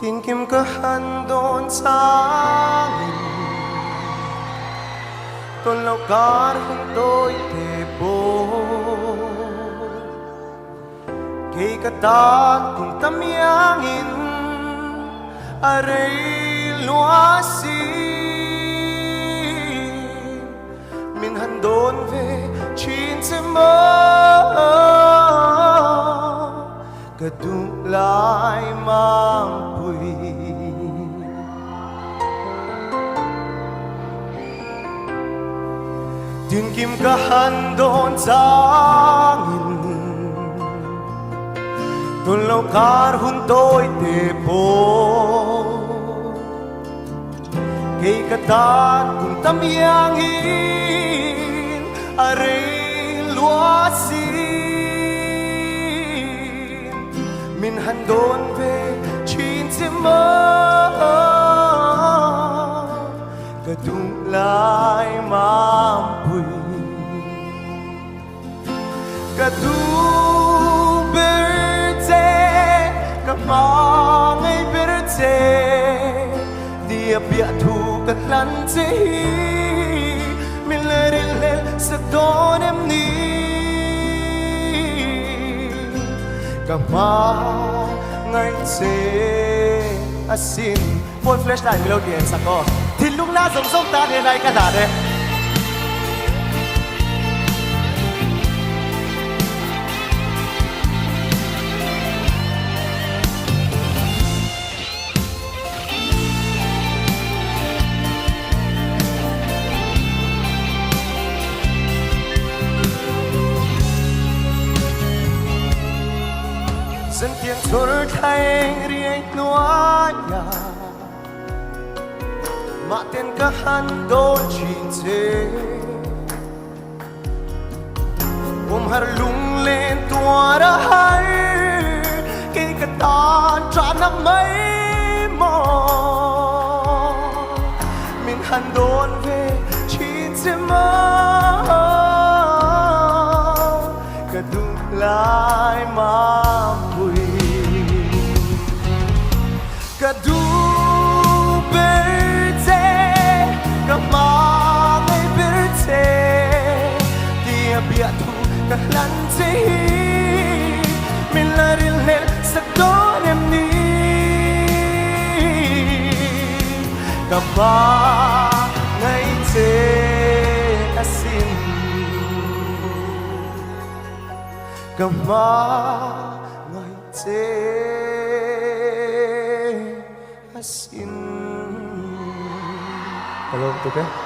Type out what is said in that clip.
Tin kim ka handon sa akin Tulaw ka to'y tebo Kay katan kung tamyangin Aray luasin Min handon ve chin se mo Kadulay mampuy Din kim ka handon sa angin Tulaw kar huntoy tepo Kay katan kung tamyangin Aray luasin Min handon ve chin se mo Kadulay mampuy Kaduberte Kapangay berte Di abiatu katlantehi Milerilel sa donem ni Kapangay se asin Phone flashlight melody en sako Thì lúc na giống giống ta thế này cả đà đấy Dân tiếng thổi thay riêng noa nhà Mà tên cả handon chinte Har lung lên tua ra hay Kay ka ta tra na may mo Min handon ve chinte mo Kadulay mampuy Kamangay berte Di abiatu kahlantehi Milarilel sa donem ni Kamangay te asin Kamangay te asin Hello, okay?